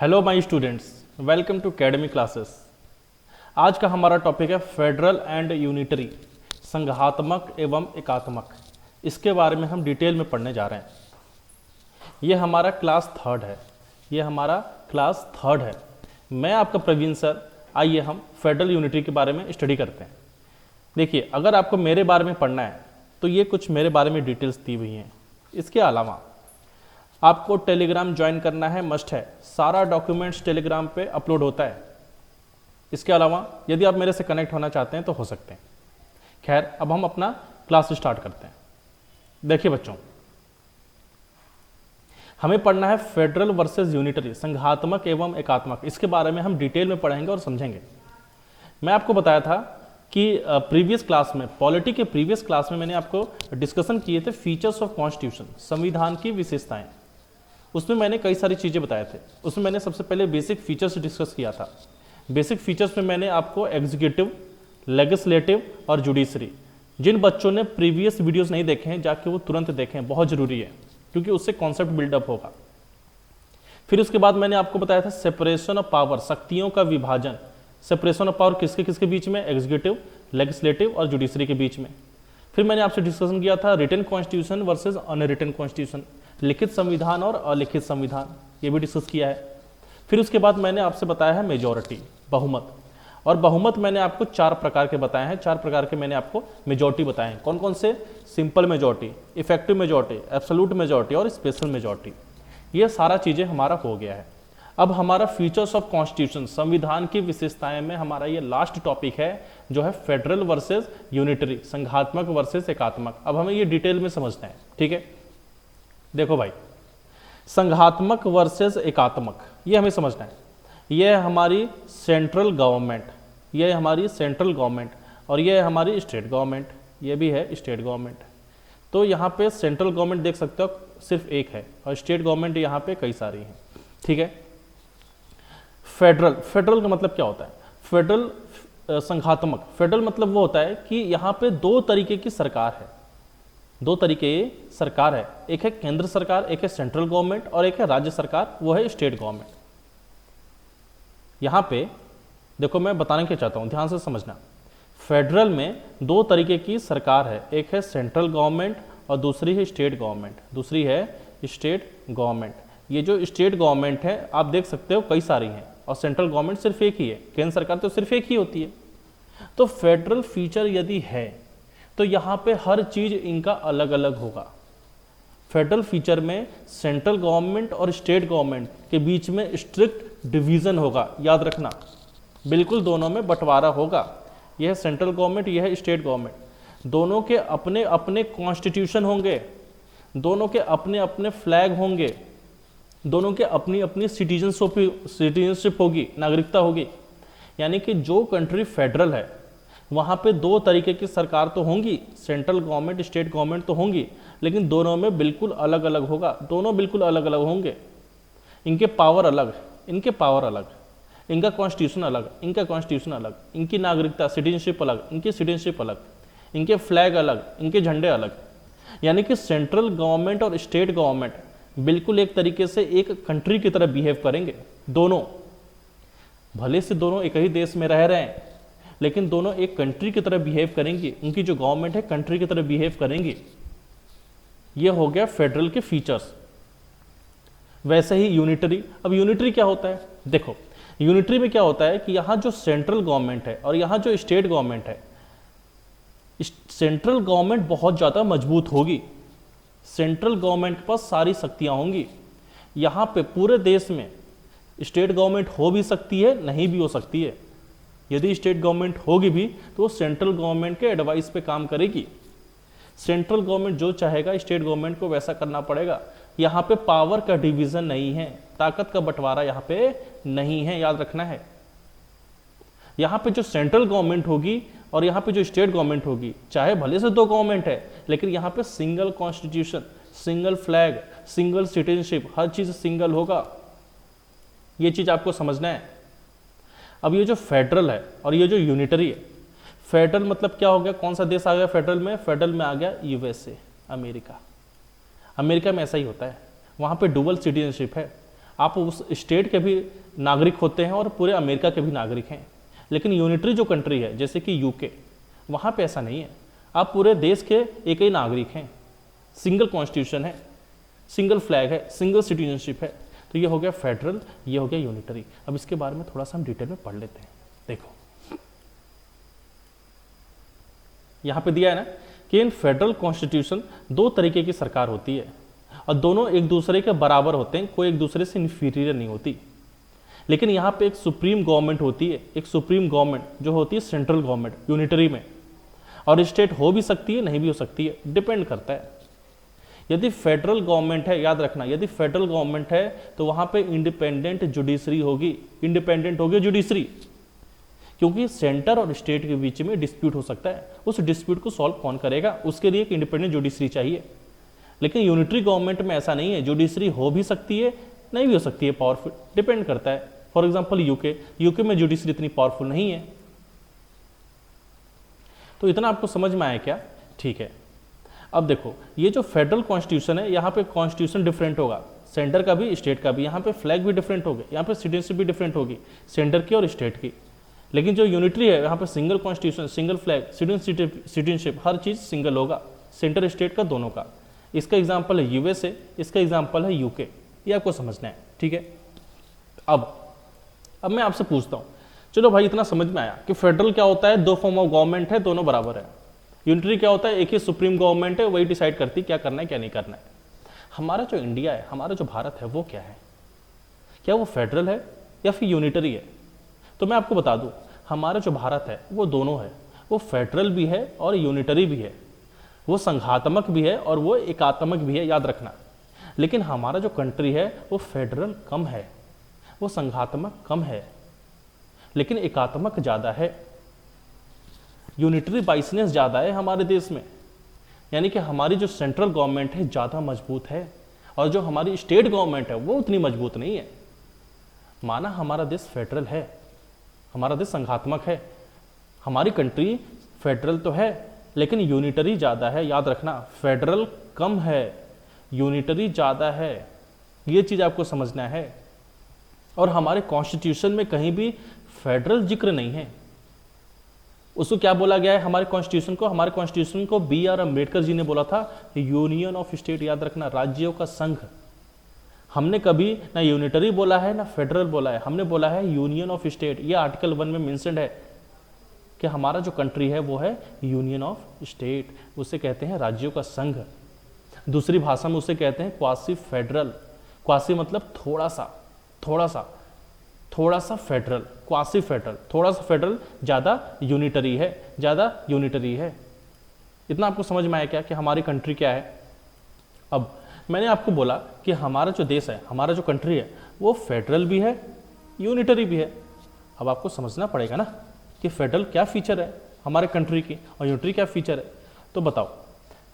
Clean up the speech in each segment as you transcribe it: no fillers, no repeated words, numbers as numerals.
Hello my students, welcome to academy classes. आज का हमारा टॉपिक है फेडरल एंड यूनिटरी, संघात्मक एवं एकात्मक। इसके बारे में हम डिटेल में पढ़ने जा रहे हैं। ये हमारा क्लास थर्ड है। मैं आपका प्रवीण सर। आइए हम फेडरल यूनिटरी के बारे में स्टडी करते हैं। देखिए, अगर आपको मेरे बारे में पढ़ना है तो ये कुछ मेरे बारे में डिटेल्स दी हुई हैं। इसके अलावा आपको टेलीग्राम ज्वाइन करना है, मस्ट है। सारा डॉक्यूमेंट्स टेलीग्राम पे अपलोड होता है। इसके अलावा यदि आप मेरे से कनेक्ट होना चाहते हैं तो हो सकते हैं। खैर, अब हम अपना क्लास स्टार्ट करते हैं। देखिए बच्चों, हमें पढ़ना है फेडरल वर्सेस यूनिटरी, संघात्मक एवं एकात्मक। इसके बारे में हम डिटेल में पढ़ेंगे और समझेंगे। मैं आपको बताया था कि प्रीवियस क्लास में, पॉलिटी के प्रीवियस क्लास में मैंने आपको डिस्कशन किए थे फीचर्स ऑफ कॉन्स्टिट्यूशन, संविधान की विशेषताएं। उसमें मैंने कई सारी चीज़ें बताए थे। उसमें मैंने सबसे पहले बेसिक फीचर्स डिस्कस किया था। बेसिक फीचर्स में मैंने आपको एग्जीक्यूटिव, लेजिस्लेटिव और जुडिशरी, जिन बच्चों ने प्रीवियस वीडियोस नहीं देखे हैं जाके वो तुरंत देखें, बहुत ज़रूरी है, क्योंकि उससे कॉन्सेप्ट बिल्डअप होगा। फिर उसके बाद मैंने आपको बताया था सेपरेशन ऑफ पावर, शक्तियों का विभाजन। सेपरेशन ऑफ पावर किसके किसके बीच में? एग्जीक्यूटिव, लेजिस्लेटिव और जुडिशरी के बीच में। फिर मैंने आपसे डिस्कशन किया था written constitution versus unwritten constitution, लिखित संविधान और अलिखित संविधान, ये भी डिस्कस किया है। फिर उसके बाद मैंने आपसे बताया है मेजॉरिटी, बहुमत। और बहुमत मैंने आपको 4 प्रकार के बताए हैं। 4 प्रकार के मैंने आपको मेजॉरिटी बताए हैं। कौन कौन से? Simple majority, effective majority, absolute majority और स्पेशल मेजॉरिटी। ये सारा चीज़ें हमारा हो गया है। अब हमारा फीचर्स ऑफ कॉन्स्टिट्यूशन, संविधान की विशेषताएं में हमारा ये लास्ट टॉपिक है, जो है फेडरल वर्सेस यूनिटरी, संघात्मक वर्सेस एकात्मक। अब हमें ये डिटेल में समझना है, ठीक है। देखो भाई, संघात्मक वर्सेस एकात्मक, ये हमें समझना है। ये है हमारी सेंट्रल गवर्नमेंट, ये है हमारी सेंट्रल गवर्नमेंट, और ये है हमारी स्टेट गवर्नमेंट, ये भी है स्टेट गवर्नमेंट। तो यहाँ पे सेंट्रल गवर्नमेंट देख सकते हो सिर्फ एक है, और स्टेट गवर्नमेंट यहाँ पे कई सारी हैं, ठीक है। फेडरल, फेडरल का मतलब क्या होता है? फेडरल संघात्मक, फेडरल मतलब वो होता है कि यहाँ पे 2 तरीके की सरकार है। 2 तरीके सरकार है, एक है केंद्र सरकार, एक है सेंट्रल गवर्नमेंट, और एक है राज्य सरकार, वो है स्टेट गवर्नमेंट। यहाँ पे देखो, मैं बताने क्या चाहता हूँ, ध्यान से समझना। फेडरल में 2 तरीके की सरकार है, एक है सेंट्रल गवर्नमेंट और दूसरी है स्टेट गवर्नमेंट, दूसरी है स्टेट गवर्नमेंट। ये जो स्टेट गवर्नमेंट है आप देख सकते हो कई सारी हैं, और सेंट्रल गवर्नमेंट सिर्फ एक ही है, केंद्र सरकार तो सिर्फ एक ही होती है। तो फेडरल फीचर यदि है तो यहाँ पे हर चीज इनका अलग अलग होगा। फेडरल फीचर में सेंट्रल गवर्नमेंट और स्टेट गवर्नमेंट के बीच में स्ट्रिक्ट डिवीजन होगा, याद रखना, बिल्कुल दोनों में बंटवारा होगा। यह है सेंट्रल गवर्नमेंट, यह है स्टेट गवर्नमेंट। दोनों के अपने अपने कॉन्स्टिट्यूशन होंगे, दोनों के अपने अपने फ्लैग होंगे, दोनों के अपनी अपनी सिटीजनशिप होगी, नागरिकता होगी। यानी कि जो कंट्री फेडरल है वहाँ पे 2 तरीके की सरकार तो होंगी, सेंट्रल गवर्नमेंट, स्टेट गवर्नमेंट तो होंगी, लेकिन दोनों में बिल्कुल अलग अलग होगा, दोनों बिल्कुल अलग अलग होंगे। इनके पावर अलग, इनके पावर अलग, इनका कॉन्स्टिट्यूशन अलग, इनका कॉन्स्टिट्यूशन अलग, इनकी नागरिकता, सिटीजनशिप अलग, इनकी सिटीजनशिप अलग, इनके फ्लैग अलग, इनके झंडे अलग। यानी कि सेंट्रल गवर्नमेंट और स्टेट गवर्नमेंट बिल्कुल एक तरीके से एक कंट्री की तरह बिहेव करेंगे। दोनों भले से दोनों एक ही देश में रह रहे हैं, लेकिन दोनों एक कंट्री की तरह बिहेव करेंगी। उनकी जो गवर्नमेंट है कंट्री की तरह बिहेव करेंगी। ये हो गया फेडरल के फीचर्स। वैसे ही यूनिटरी। अब यूनिटरी क्या होता है? देखो, यूनिटरी में क्या होता है कि यहाँ जो सेंट्रल गवर्नमेंट है और यहाँ जो स्टेट गवर्नमेंट है, सेंट्रल गवर्नमेंट बहुत ज़्यादा मजबूत होगी, सेंट्रल गवर्नमेंट के पास सारी शक्तियाँ होंगी। यहाँ पे पूरे देश में स्टेट गवर्नमेंट हो भी सकती है, नहीं भी हो सकती है। यदि स्टेट गवर्नमेंट होगी भी तो वो सेंट्रल गवर्नमेंट के एडवाइस पे काम करेगी। सेंट्रल गवर्नमेंट जो चाहेगा स्टेट गवर्नमेंट को वैसा करना पड़ेगा। यहाँ पे पावर का डिवीजन नहीं है, ताकत का बंटवारा यहाँ पे नहीं है, याद रखना है। यहाँ पे जो सेंट्रल गवर्नमेंट होगी और यहाँ पे जो स्टेट गवर्नमेंट होगी, चाहे भले से 2 गवर्नमेंट है, लेकिन यहाँ पे single constitution, single flag, single citizenship, हर चीज सिंगल होगा। ये चीज आपको समझना है। अब ये जो फेडरल है और ये जो यूनिटरी है, फेडरल मतलब क्या हो गया? कौन सा देश आ गया फेडरल में? फेडरल में आ गया यूएसए, अमेरिका। अमेरिका में ऐसा ही होता है, वहाँ पे डुअल सिटीजनशिप है। आप उस स्टेट के भी नागरिक होते हैं और पूरे अमेरिका के भी नागरिक हैं। लेकिन यूनिटरी जो कंट्री है जैसे कि यूके, वहाँ पे ऐसा नहीं है, आप पूरे देश के एक ही नागरिक हैं, सिंगल कॉन्स्टिट्यूशन है, सिंगल फ्लैग है, सिंगल सिटीजनशिप है। तो ये हो गया फेडरल, ये हो गया यूनिटरी। अब इसके बारे में थोड़ा सा हम डिटेल में पढ़ लेते हैं। देखो यहाँ पे दिया है ना कि इन फेडरल कॉन्स्टिट्यूशन दो तरीके की सरकार होती है और दोनों एक दूसरे के बराबर होते हैं, कोई एक दूसरे से इन्फीरियर नहीं होती। लेकिन यहाँ पे एक सुप्रीम गवर्नमेंट होती है, एक सुप्रीम गवर्नमेंट जो होती है सेंट्रल गवर्नमेंट यूनिटरी में, और स्टेट हो भी सकती है नहीं भी हो सकती है, डिपेंड करता है। यदि फेडरल गवर्नमेंट है, याद रखना, यदि फेडरल गवर्नमेंट है तो वहां पे इंडिपेंडेंट जुडिशरी होगी, इंडिपेंडेंट होगी जुडिशरी, क्योंकि सेंटर और स्टेट के बीच में डिस्प्यूट हो सकता है, उस डिस्प्यूट को सॉल्व कौन करेगा, उसके लिए एक इंडिपेंडेंट जुडिशरी चाहिए। लेकिन यूनिटरी गवर्नमेंट में ऐसा नहीं है, जुडिशरी हो भी सकती है नहीं भी हो सकती है, पावरफुल, डिपेंड करता है। फॉर एग्जाम्पल यूके में जुडिशरी इतनी पावरफुल नहीं है। तो इतना आपको समझ में आया क्या? ठीक है। अब देखो ये जो फेडरल कॉन्स्टिट्यूशन है, यहाँ पे कॉन्स्टिट्यूशन डिफरेंट होगा, सेंटर का भी स्टेट का भी, यहाँ पे फ्लैग भी डिफरेंट होगी, यहाँ पे सिटीजनशिप भी डिफरेंट होगी सेंटर की और स्टेट की। लेकिन जो यूनिटरी है यहाँ पे single constitution, single flag, citizenship, हर चीज़ सिंगल होगा, सेंटर स्टेट का दोनों का। इसका एग्जाम्पल है यूएसए, इसका एग्जाम्पल है यूके, ये आपको समझना है। ठीक है। अब मैं आपसे पूछता हूँ, चलो भाई इतना समझ में आया कि फेडरल क्या होता है, दो फॉर्म ऑफ गवर्नमेंट है, दोनों बराबर है। यूनिटरी क्या होता है, एक ही सुप्रीम गवर्नमेंट है, वही डिसाइड करती क्या करना है क्या नहीं करना है। हमारा जो इंडिया है, हमारा जो भारत है, वो क्या है? क्या वो फेडरल है या फिर यूनिटरी है? तो मैं आपको बता दूं, हमारा जो भारत है वो दोनों है, वो फेडरल भी है और यूनिटरी भी है, वो संघात्मक भी है और वो एकात्मक भी है, याद रखना। लेकिन हमारा जो कंट्री है वो फेडरल कम है, वो संघात्मक कम है, लेकिन एकात्मक ज़्यादा है। यूनिटरी बाइसनेस ज़्यादा है हमारे देश में, यानी कि हमारी जो सेंट्रल गवर्नमेंट है ज़्यादा मजबूत है और जो हमारी स्टेट गवर्नमेंट है वो उतनी मजबूत नहीं है। माना हमारा देश फेडरल है, हमारा देश संघात्मक है, हमारी कंट्री फेडरल तो है लेकिन यूनिटरी ज़्यादा है, याद रखना। फेडरल कम है, यूनिटरी ज़्यादा है, ये चीज़ आपको समझना है। और हमारे कॉन्स्टिट्यूशन में कहीं भी फेडरल जिक्र नहीं है। उसको क्या बोला गया है हमारे कॉन्स्टिट्यूशन को? हमारे कॉन्स्टिट्यूशन को B.R. अम्बेडकर जी ने बोला था यूनियन ऑफ स्टेट, याद रखना, राज्यों का संघ। हमने कभी ना यूनिटरी बोला है ना फेडरल बोला है, हमने बोला है यूनियन ऑफ स्टेट। ये आर्टिकल 1 में मेंशन्ड है कि हमारा जो कंट्री है वो है यूनियन ऑफ स्टेट, उसे कहते हैं राज्यों का संघ। दूसरी भाषा में उसे कहते हैं क्वासी फेडरल। क्वासी मतलब थोड़ा सा फेडरल, क्वासी फेडरल, थोड़ा सा फेडरल, ज़्यादा यूनिटरी है, ज़्यादा यूनिटरी है। इतना आपको समझ में आया क्या कि हमारी कंट्री क्या है? अब मैंने आपको बोला कि हमारा जो देश है, हमारा जो कंट्री है वो फेडरल भी है, यूनिटरी भी है। अब आपको समझना पड़ेगा ना कि फेडरल क्या फीचर है हमारे कंट्री की और यूनिटरी क्या फीचर है। तो बताओ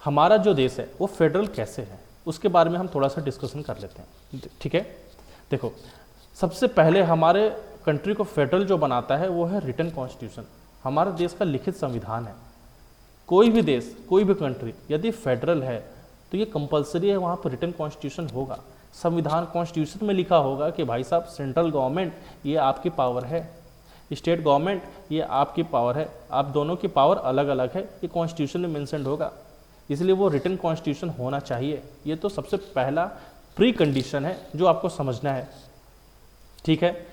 हमारा जो देश है वो फेडरल कैसे है, उसके बारे में हम थोड़ा सा डिस्कशन कर लेते हैं। ठीक है। देखो सबसे पहले हमारे कंट्री को फेडरल जो बनाता है वो है रिटन कॉन्स्टिट्यूशन, हमारे देश का लिखित संविधान है। कोई भी देश, कोई भी कंट्री यदि फेडरल है तो ये कंपलसरी है, वहाँ पर रिटन कॉन्स्टिट्यूशन होगा। संविधान कॉन्स्टिट्यूशन में लिखा होगा कि भाई साहब सेंट्रल गवर्नमेंट ये आपकी पावर है, स्टेट गवर्नमेंट ये आपकी पावर है, आप दोनों की पावर अलग अलग है, ये कॉन्स्टिट्यूशन में मेंशन्ड होगा। इसलिए वो रिटन कॉन्स्टिट्यूशन होना चाहिए। ये तो सबसे पहला प्री कंडीशन है जो आपको समझना है। ठीक है।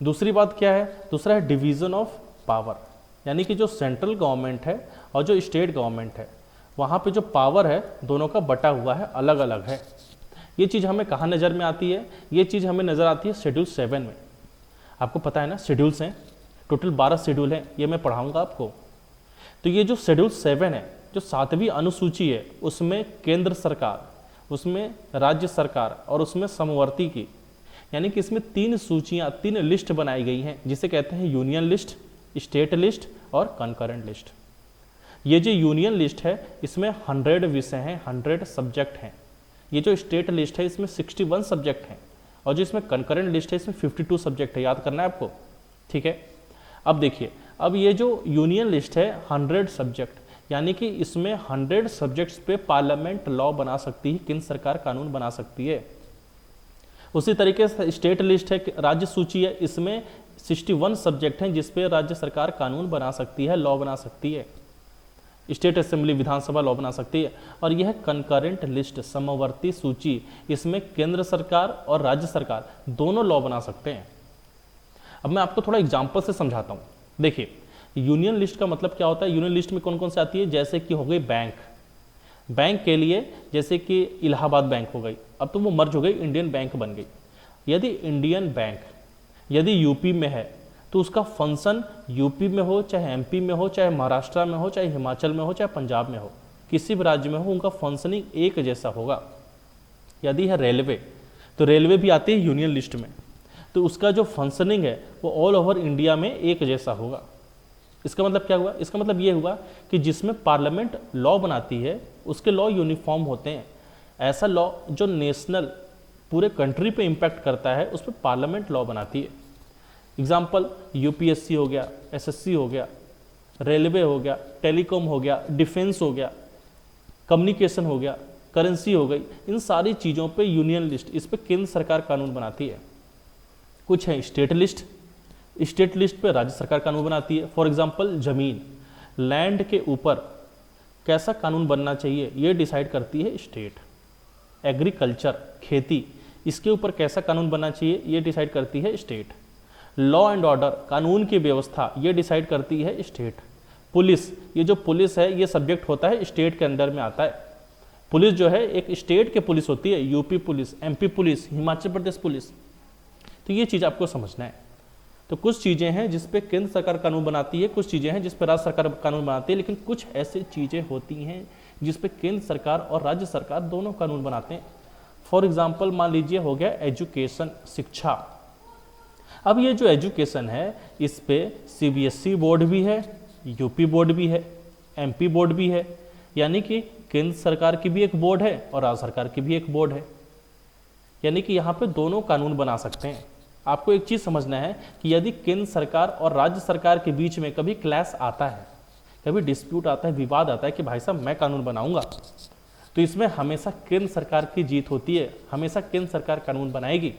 दूसरी बात क्या है? दूसरा है डिवीज़न ऑफ पावर, यानी कि जो सेंट्रल गवर्नमेंट है और जो स्टेट गवर्नमेंट है वहाँ पे जो पावर है दोनों का बटा हुआ है, अलग अलग है। ये चीज़ हमें कहाँ नज़र में आती है? ये चीज़ हमें नज़र आती है शेड्यूल 7 में। आपको पता है ना शेड्यूल्स हैं, टोटल 12 शेड्यूल हैं, ये मैं पढ़ाऊँगा आपको। तो ये जो शेड्यूल 7 है, जो 7वीं अनुसूची है, उसमें केंद्र सरकार, उसमें राज्य सरकार और उसमें समवर्ती की, यानी कि इसमें 3 सूचियाँ, 3 लिस्ट बनाई गई हैं जिसे कहते हैं यूनियन लिस्ट, स्टेट लिस्ट और कंकरेंट लिस्ट। ये जो यूनियन लिस्ट है इसमें 100 विषय हैं, 100 सब्जेक्ट हैं। ये जो स्टेट लिस्ट है इसमें 61 सब्जेक्ट हैं और जो इसमें कंकरेंट लिस्ट है इसमें 52 सब्जेक्ट है, याद करना है आपको। ठीक है। अब देखिए, अब ये जो यूनियन लिस्ट है 100 सब्जेक्ट, यानी कि इसमें 100 सब्जेक्ट्स पे पार्लियामेंट लॉ बना सकती है, केंद्र सरकार कानून बना सकती है। उसी तरीके से स्टेट लिस्ट है, राज्य सूची है, इसमें 61 सब्जेक्ट हैं जिस पे राज्य सरकार कानून बना सकती है, लॉ बना सकती है, स्टेट असेंबली विधानसभा लॉ बना सकती है। और यह कंकरेंट लिस्ट समवर्ती सूची, इसमें केंद्र सरकार और राज्य सरकार दोनों लॉ बना सकते हैं। अब मैं आपको थोड़ा एग्जांपल से समझाता हूँ। देखिए यूनियन लिस्ट का मतलब क्या होता है, यूनियन लिस्ट में कौन कौन से आती है, जैसे कि हो गई बैंक, बैंक के लिए जैसे कि इलाहाबाद बैंक हो गई, अब तो वो मर्ज हो गई, इंडियन बैंक बन गई। यदि इंडियन बैंक यदि यूपी में है तो उसका फंक्शन यूपी में हो, चाहे एमपी में हो, चाहे महाराष्ट्र में हो, चाहे हिमाचल में हो, चाहे पंजाब में हो, किसी भी राज्य में हो, उनका फंक्शनिंग एक जैसा होगा। यदि है रेलवे तो रेलवे भी आती है यूनियन लिस्ट में, तो उसका जो फंक्शनिंग है वो ऑल ओवर इंडिया में एक जैसा होगा। इसका मतलब क्या हुआ, इसका मतलब ये हुआ कि जिसमें पार्लियामेंट लॉ बनाती है उसके लॉ यूनिफॉर्म होते हैं। ऐसा लॉ जो नेशनल पूरे कंट्री पे इम्पैक्ट करता है उस पर पार्लियामेंट लॉ बनाती है। एग्जाम्पल यूपीएससी हो गया, एसएससी हो गया, रेलवे हो गया, टेलीकॉम हो गया, डिफेंस हो गया, कम्युनिकेशन हो गया, करेंसी हो गई, इन सारी चीज़ों पे यूनियन लिस्ट, इस पे केंद्र सरकार कानून बनाती है। कुछ है स्टेट लिस्ट, स्टेट लिस्ट पे राज्य सरकार कानून बनाती है। फॉर एग्जांपल जमीन, लैंड के ऊपर कैसा कानून बनना चाहिए ये डिसाइड करती है स्टेट। एग्रीकल्चर, खेती, इसके ऊपर कैसा कानून बनना चाहिए ये डिसाइड करती है स्टेट। लॉ एंड ऑर्डर, कानून की व्यवस्था, ये डिसाइड करती है स्टेट। पुलिस, ये जो पुलिस है ये सब्जेक्ट होता है स्टेट के अंडर में आता है। पुलिस जो है एक स्टेट के पुलिस होती है, UP police, MP police, Himachal Pradesh police. तो ये चीज़ आपको समझना है। तो कुछ चीज़ें हैं जिस पे केंद्र सरकार कानून बनाती है, कुछ चीज़ें हैं जिस पे राज्य सरकार कानून बनाती है, लेकिन कुछ ऐसी चीज़ें होती हैं जिस पे केंद्र सरकार और राज्य सरकार दोनों कानून बनाते हैं। फॉर एग्जाम्पल मान लीजिए हो गया एजुकेशन, शिक्षा। अब ये जो एजुकेशन है इस पे सीबीएसई बोर्ड भी है, यूपी बोर्ड भी है, एमपी बोर्ड भी है, यानी कि केंद्र सरकार की भी एक बोर्ड है और राज्य सरकार की भी एक बोर्ड है, यानी कि यहाँ पे दोनों कानून बना सकते हैं। आपको एक चीज़ समझना है कि यदि केंद्र सरकार और राज्य सरकार के बीच में कभी क्लैश आता है, कभी डिस्प्यूट आता है, विवाद आता है कि भाई साहब मैं कानून बनाऊंगा, तो इसमें हमेशा केंद्र सरकार की जीत होती है, हमेशा केंद्र सरकार कानून बनाएगी।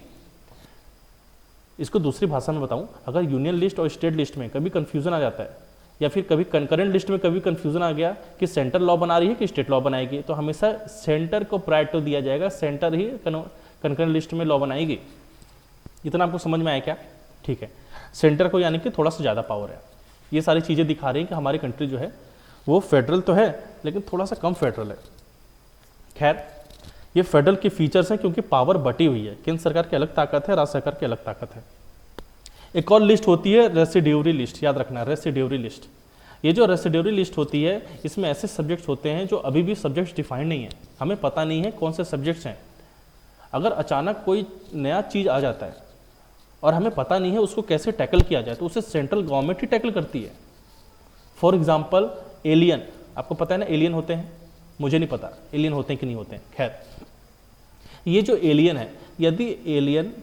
इसको दूसरी भाषा में बताऊं, अगर यूनियन लिस्ट और स्टेट लिस्ट में कभी कंफ्यूजन आ जाता है या फिर कभी कंकरेंट लिस्ट में कभी कंफ्यूजन आ गया कि सेंटर लॉ बना रही है कि स्टेट लॉ बनाएगी, तो हमेशा सेंटर को प्रायोरिटी दिया जाएगा, सेंटर ही कंकरेंट लिस्ट में लॉ बनाएगी। इतना आपको समझ में आया क्या? ठीक है, सेंटर को यानी कि थोड़ा सा ज़्यादा पावर है। ये सारी चीज़ें दिखा रही हैं कि हमारी कंट्री जो है वो फेडरल तो है लेकिन थोड़ा सा कम फेडरल है। खैर, ये फेडरल के फीचर्स हैं क्योंकि पावर बटी हुई है, केंद्र सरकार की अलग ताकत है, राज्य सरकार की अलग ताकत है। एक और लिस्ट होती है रेसिड्यूरी लिस्ट, याद रखना रेसिड्यूरी लिस्ट। ये जो रेसिड्यूरी लिस्ट होती है इसमें ऐसे सब्जेक्ट्स होते हैं जो अभी भी सब्जेक्ट्स डिफाइंड नहीं है, हमें पता नहीं है कौन से सब्जेक्ट्स हैं। अगर अचानक कोई नया चीज़ आ जाता है और हमें पता नहीं है उसको कैसे टैकल किया जाए तो उसे सेंट्रल गवर्नमेंट ही टैकल करती है। फॉर एग्जाम्पल एलियन, आपको पता है ना एलियन होते हैं, मुझे नहीं पता एलियन होते हैं कि नहीं होते हैं। खैर, ये जो एलियन है, यदि एलियन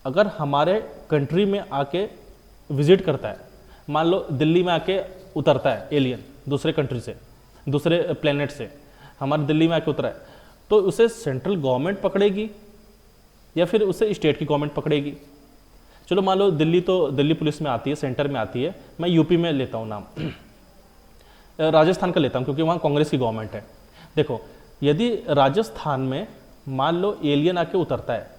अगर हमारे कंट्री में आके विजिट करता है, मान लो दिल्ली में आके उतरता है एलियन दूसरे कंट्री से, दूसरे प्लेनेट से हमारे दिल्ली में आके उतरा है, तो उसे सेंट्रल गवर्नमेंट पकड़ेगी या फिर उसे स्टेट की गवर्नमेंट पकड़ेगी। चलो मान लो दिल्ली, तो दिल्ली पुलिस में आती है, सेंटर में आती है। मैं यूपी में लेता हूँ नाम, राजस्थान का लेता हूँ क्योंकि वहाँ कांग्रेस की गवर्नमेंट है। देखो, यदि राजस्थान में मान लो एलियन आके उतरता है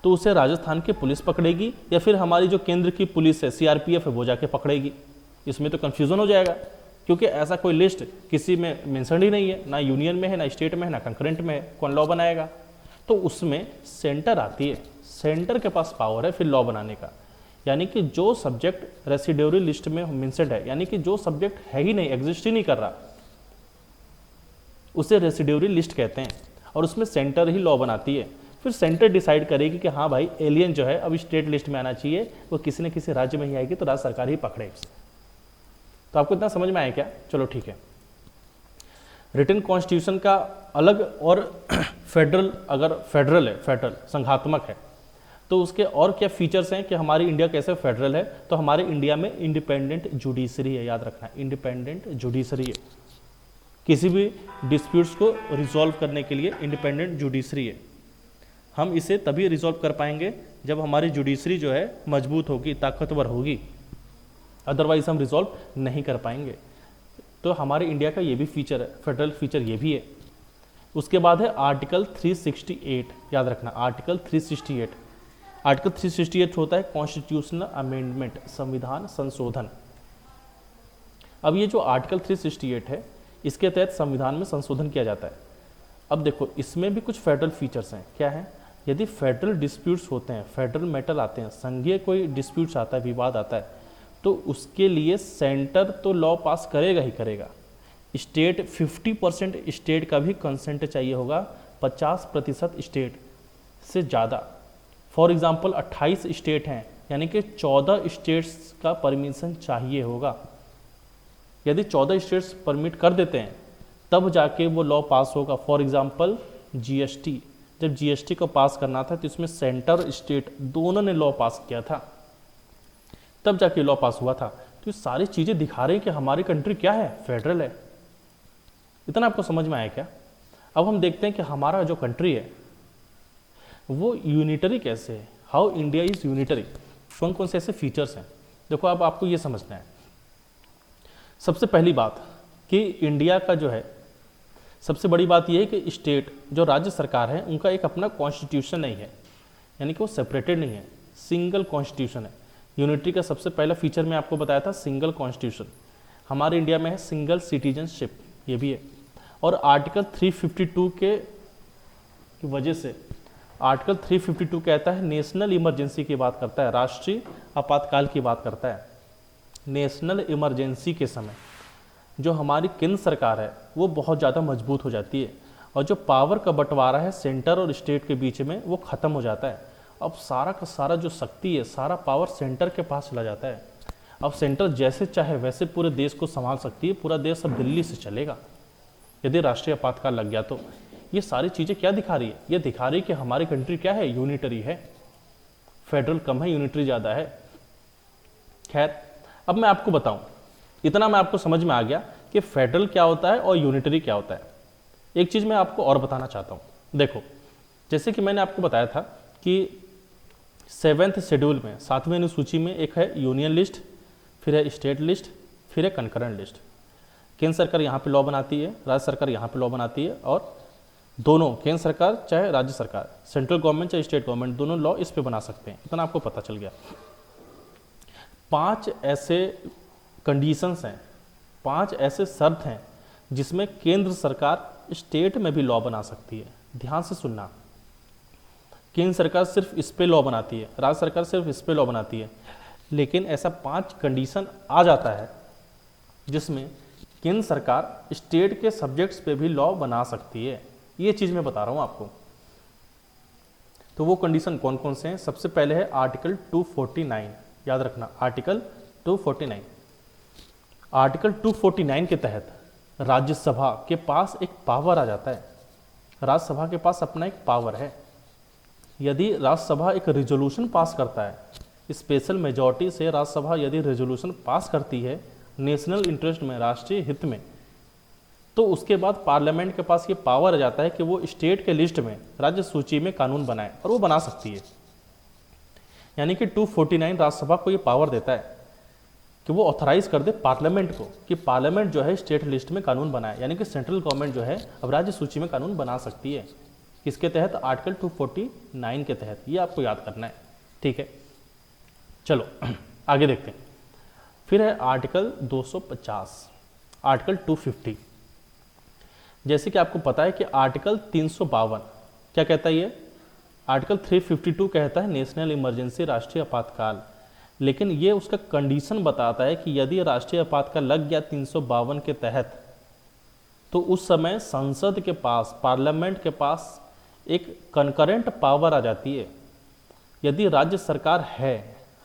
तो उसे राजस्थान की पुलिस पकड़ेगी या फिर हमारी जो केंद्र की पुलिस है सीआरपीएफ है वो जाके पकड़ेगी। इसमें तो कन्फ्यूज़न हो जाएगा क्योंकि ऐसा कोई लिस्ट किसी में मेंशन ही नहीं है, ना यूनियन में है, ना स्टेट में है, ना कंकरेंट में है, कौन लॉ बनाएगा? तो उसमें सेंटर आती है, सेंटर के पास पावर है फिर लॉ बनाने का। यानी कि जो सब्जेक्ट रेसिड्यूरी लिस्ट में मेंशन्ड है, यानी कि जो सब्जेक्ट है ही नहीं, एग्जिस्ट ही नहीं कर रहा, उसे रेसिड्यूरी लिस्ट कहते हैं और उसमें सेंटर ही लॉ बनाती है। फिर सेंटर डिसाइड करेगी कि हाँ भाई एलियन जो है अब स्टेट लिस्ट में आना चाहिए, वो किसी न किसी राज्य में ही आएगी तो राज्य सरकार ही पकड़े उसे। तो आपको इतना समझ में आया क्या? चलो ठीक है। रिटन कॉन्स्टिट्यूशन का अलग और फेडरल, अगर फेडरल है, फेडरल संघात्मक है, तो उसके और क्या फीचर्स हैं कि हमारी इंडिया कैसे फेडरल है? तो हमारे इंडिया में इंडिपेंडेंट जुडिशरी है, याद रखना इंडिपेंडेंट जुडिशरी है। किसी भी डिस्प्यूट्स को रिजॉल्व करने के लिए इंडिपेंडेंट जुडिशरी है। हम इसे तभी रिजॉल्व कर पाएंगे जब हमारी जुडिशरी जो है मजबूत होगी, ताकतवर होगी, अदरवाइज हम रिजॉल्व नहीं कर पाएंगे। तो हमारे इंडिया का ये भी फीचर है, फेडरल फीचर ये भी है। उसके बाद है आर्टिकल 368, याद रखना आर्टिकल 368। आर्टिकल 368 होता है कॉन्स्टिट्यूशनल अमेंडमेंट, संविधान संशोधन। अब ये जो आर्टिकल 368 है, इसके तहत संविधान में संशोधन किया जाता है। अब देखो इसमें भी कुछ फेडरल फीचर्स हैं। क्या है? यदि फेडरल डिस्प्यूट्स होते हैं, फेडरल मैटर आते हैं, संघीय कोई डिस्प्यूट्स आता है, विवाद आता है, तो उसके लिए सेंटर तो लॉ पास करेगा ही करेगा। स्टेट 50% स्टेट का भी कंसेंट चाहिए होगा, 50% स्टेट से ज़्यादा। फॉर एग्जांपल 28 स्टेट हैं, यानी कि 14 स्टेट्स का परमिशन चाहिए होगा। यदि 14 स्टेट्स परमिट कर देते हैं तब जाके वो लॉ पास होगा। फॉर एग्जांपल जीएसटी, जब जीएसटी को पास करना था तो इसमें सेंटर और स्टेट दोनों ने लॉ पास किया था, तब जाके लॉ पास हुआ था। तो ये सारी चीज़ें दिखा रही हैं कि हमारी कंट्री क्या है, फेडरल है। इतना आपको समझ में आया क्या? अब हम देखते हैं कि हमारा जो कंट्री है वो यूनिटरी कैसे है, हाउ इंडिया इज यूनिटरी, कौन कौन से ऐसे फीचर्स हैं। देखो अब आपको ये समझना है। सबसे पहली बात कि इंडिया का जो है, सबसे बड़ी बात यह है कि स्टेट जो राज्य सरकार है उनका एक अपना कॉन्स्टिट्यूशन नहीं है, यानी कि वो सेपरेटेड नहीं है, सिंगल कॉन्स्टिट्यूशन है। यूनिटरी का सबसे पहला फीचर मैं आपको बताया था सिंगल कॉन्स्टिट्यूशन। हमारे इंडिया में है सिंगल सिटीजनशिप, ये भी है। और आर्टिकल 352 के वजह से, आर्टिकल 352 कहता है नेशनल इमरजेंसी की बात करता है, राष्ट्रीय आपातकाल की बात करता है। नेशनल इमरजेंसी के समय जो हमारी केंद्र सरकार है वो बहुत ज़्यादा मजबूत हो जाती है, और जो पावर का बंटवारा है सेंटर और स्टेट के बीच में वो ख़त्म हो जाता है। अब सारा का सारा जो शक्ति है, सारा पावर सेंटर के पास चला जाता है। अब सेंटर जैसे चाहे वैसे पूरे देश को संभाल सकती है, पूरा देश अब दिल्ली से चलेगा यदि राष्ट्रीय आपातकाल लग गया तो। ये सारी चीज़ें क्या दिखा रही है? ये दिखा रही है कि हमारी कंट्री क्या है, यूनिटरी है। फेडरल कम है, यूनिटरी ज़्यादा है। खैर अब मैं आपको बताऊं, इतना मैं आपको समझ में आ गया कि फेडरल क्या होता है और यूनिटरी क्या होता है। एक चीज़ मैं आपको और बताना चाहता हूं। देखो जैसे कि मैंने आपको बताया था कि 7वें शेड्यूल में, 7वें अनुसूची में एक है यूनियन लिस्ट, फिर है स्टेट लिस्ट, फिर है कंकरेंट लिस्ट। केंद्र सरकार यहाँ पे लॉ बनाती है, राज्य सरकार यहाँ पे लॉ बनाती है, और दोनों, केंद्र सरकार चाहे राज्य सरकार, सेंट्रल गवर्नमेंट चाहे स्टेट गवर्नमेंट, दोनों लॉ इस पे बना सकते हैं। इतना आपको पता चल गया। 5 ऐसे कंडीशंस हैं, 5 ऐसे शर्त हैं जिसमें केंद्र सरकार स्टेट में भी लॉ बना सकती है। ध्यान से सुनना, केंद्र सरकार सिर्फ इस पे लॉ बनाती है, राज्य सरकार सिर्फ इस पे लॉ बनाती है, लेकिन ऐसा 5 कंडीशन आ जाता है जिसमें केंद्र सरकार स्टेट के सब्जेक्ट्स पे भी लॉ बना सकती है। ये चीज़ मैं बता रहा हूँ आपको। तो वो कंडीशन कौन कौन से हैं? सबसे पहले है आर्टिकल 249, याद रखना आर्टिकल 249। आर्टिकल 249 के तहत राज्यसभा के पास एक पावर आ जाता है। राज्यसभा के पास अपना एक पावर है। यदि राज्यसभा एक रेजोल्यूशन पास करता है, स्पेशल मेजॉरिटी से राज्यसभा यदि रेजोल्यूशन पास करती है नेशनल इंटरेस्ट में, राष्ट्रीय हित में, तो उसके बाद पार्लियामेंट के पास ये पावर आ जाता है कि वो स्टेट के लिस्ट में, राज्य सूची में कानून बनाए, और वो बना सकती है। यानी कि 249 राज्यसभा को ये पावर देता है कि वो ऑथराइज कर दे पार्लियामेंट को कि पार्लियामेंट जो है स्टेट लिस्ट में कानून बनाए। यानी कि सेंट्रल गवर्नमेंट जो है अब राज्य सूची में कानून बना सकती है। किसके तहत? आर्टिकल 249 के तहत। ये आपको याद करना है, ठीक है। चलो आगे देखते हैं। फिर है आर्टिकल 250, आर्टिकल 250। जैसे कि आपको पता है कि आर्टिकल 352 क्या कहता है? ये आर्टिकल 352 कहता है नेशनल इमरजेंसी, राष्ट्रीय आपातकाल, लेकिन ये उसका कंडीशन बताता है कि यदि राष्ट्रीय आपातकाल लग गया 352 के तहत, तो उस समय संसद के पास, पार्लियामेंट के पास एक कंकरेंट पावर आ जाती है। यदि राज्य सरकार है,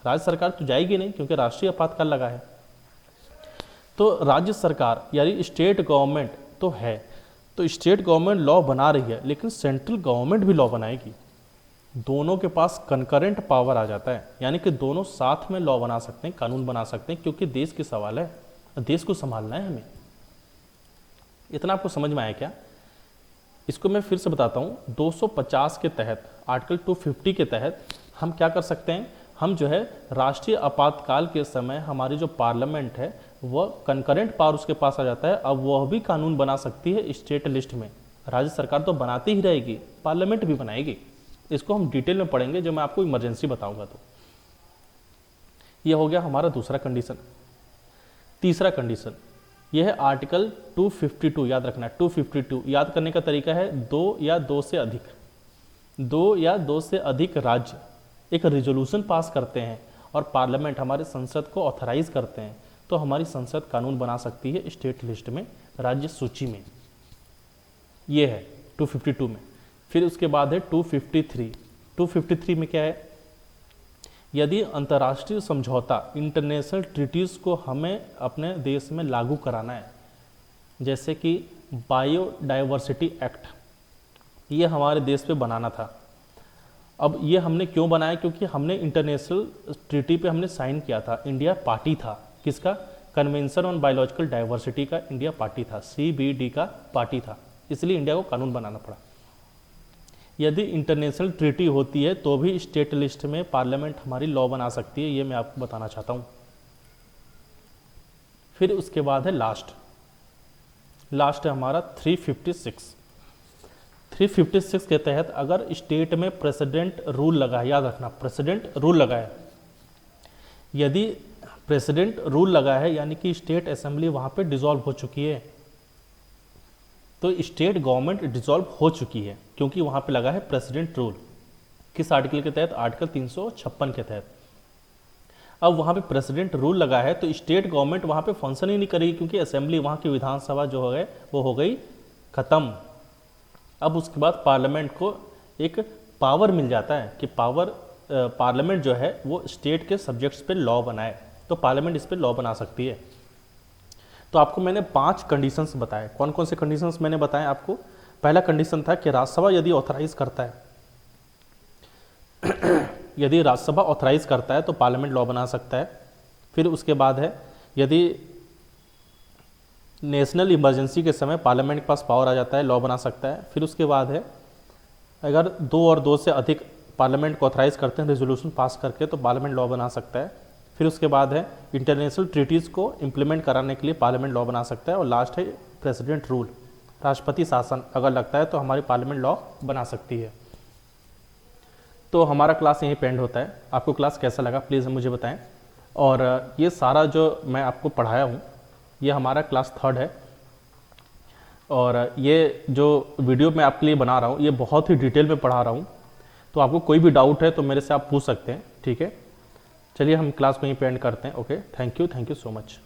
राज्य सरकार तो जाएगी नहीं क्योंकि राष्ट्रीय आपातकाल लगा है, तो राज्य सरकार यानी स्टेट गवर्नमेंट तो है, तो स्टेट गवर्नमेंट लॉ बना रही है, लेकिन सेंट्रल गवर्नमेंट भी लॉ बनाएगी। दोनों के पास कंकरेंट पावर आ जाता है, यानी कि दोनों साथ में लॉ बना सकते हैं, कानून बना सकते हैं, क्योंकि देश की सवाल है, देश को संभालना है हमें। इतना आपको समझ में आया क्या? इसको मैं फिर से बताता हूँ, 250 के तहत, आर्टिकल 250 के तहत हम क्या कर सकते हैं, हम जो है राष्ट्रीय आपातकाल के समय हमारी जो पार्लियामेंट है वह कंकरेंट पावर उसके पास आ जाता है, अब वह भी कानून बना सकती है स्टेट लिस्ट में। राज्य सरकार तो बनाती ही रहेगी, पार्लियामेंट भी बनाएगी। इसको हम डिटेल में पढ़ेंगे जब मैं आपको इमरजेंसी बताऊंगा। तो यह हो गया हमारा दूसरा कंडीशन। तीसरा कंडीशन यह है आर्टिकल 252, याद रखना है 252। याद करने का तरीका है दो या दो से अधिक राज्य एक रिजोल्यूशन पास करते हैं और पार्लियामेंट हमारे संसद को ऑथराइज करते हैं, तो हमारी संसद कानून बना सकती है स्टेट लिस्ट में, राज्य सूची में। ये है 252 में। फिर उसके बाद है 253। 253 में क्या है, यदि अंतर्राष्ट्रीय समझौता, इंटरनेशनल ट्रीटीज़ को हमें अपने देश में लागू कराना है, जैसे कि बायोडाइवर्सिटी एक्ट, ये हमारे देश पे बनाना था। अब ये हमने क्यों बनाया, क्योंकि हमने इंटरनेशनल ट्रीटी पे हमने साइन किया था, इंडिया पार्टी था। किसका? कन्वेंशन ऑन बायोलॉजिकल डाइवर्सिटी का इंडिया पार्टी था, CBD का पार्टी था, इसलिए इंडिया को कानून बनाना पड़ा। यदि इंटरनेशनल ट्रीटी होती है तो भी स्टेट लिस्ट में पार्लियामेंट हमारी लॉ बना सकती है, ये मैं आपको बताना चाहता हूँ। फिर उसके बाद है लास्ट है हमारा 356। 356 के तहत अगर स्टेट में प्रेसिडेंट रूल लगा है, याद रखना प्रेसिडेंट रूल लगा है, यदि प्रेसिडेंट रूल लगा है यानी कि स्टेट असेंबली वहाँ पे डिसॉल्व हो चुकी है, तो स्टेट गवर्नमेंट डिसॉल्व हो चुकी है क्योंकि वहाँ पे लगा है प्रेसिडेंट रूल। किस आर्टिकल के तहत? आर्टिकल 356 के तहत। अब वहाँ पे प्रेसिडेंट रूल लगा है तो स्टेट गवर्नमेंट वहाँ पे फंक्शन ही नहीं करेगी, क्योंकि असेंबली, वहाँ की विधानसभा जो है वो हो गई खत्म। अब उसके बाद पार्लियामेंट को एक पावर मिल जाता है कि पार्लियामेंट जो है वो स्टेट के सब्जेक्ट्स पे लॉ बनाए, तो पार्लियामेंट इस पे लॉ बना सकती है। तो आपको मैंने 5 कंडीशंस बताए। कौन कौन से कंडीशंस मैंने बताए आपको? पहला कंडीशन था कि राज्यसभा यदि ऑथराइज करता है यदि राज्यसभा ऑथराइज करता है तो पार्लियामेंट लॉ बना सकता है। फिर उसके बाद है यदि नेशनल इमरजेंसी के समय पार्लियामेंट के पास पावर आ जाता है, लॉ बना सकता है। फिर उसके बाद है अगर 2 और 2 से अधिक पार्लियामेंट को ऑथराइज करते हैं रेजोल्यूशन पास करके, तो पार्लियामेंट लॉ बना सकता है। फिर उसके बाद है इंटरनेशनल ट्रीटीज़ को इम्प्लीमेंट कराने के लिए पार्लियामेंट लॉ बना सकता है। और लास्ट है प्रेसिडेंट रूल, राष्ट्रपति शासन अगर लगता है तो हमारी पार्लियामेंट लॉ बना सकती है। तो हमारा क्लास यहीं पे एंड होता है। आपको क्लास कैसा लगा प्लीज़ मुझे बताएं। और ये सारा जो मैं आपको पढ़ाया हूँ ये हमारा क्लास 3rd है, और ये जो वीडियो मैं आपके लिए बना रहा हूँ ये बहुत ही डिटेल में पढ़ा रहा हूँ, तो आपको कोई भी डाउट है तो मेरे से आप पूछ सकते हैं, ठीक है। चलिए हम क्लास को यहीं पे एंड करते हैं। Okay, thank you so much.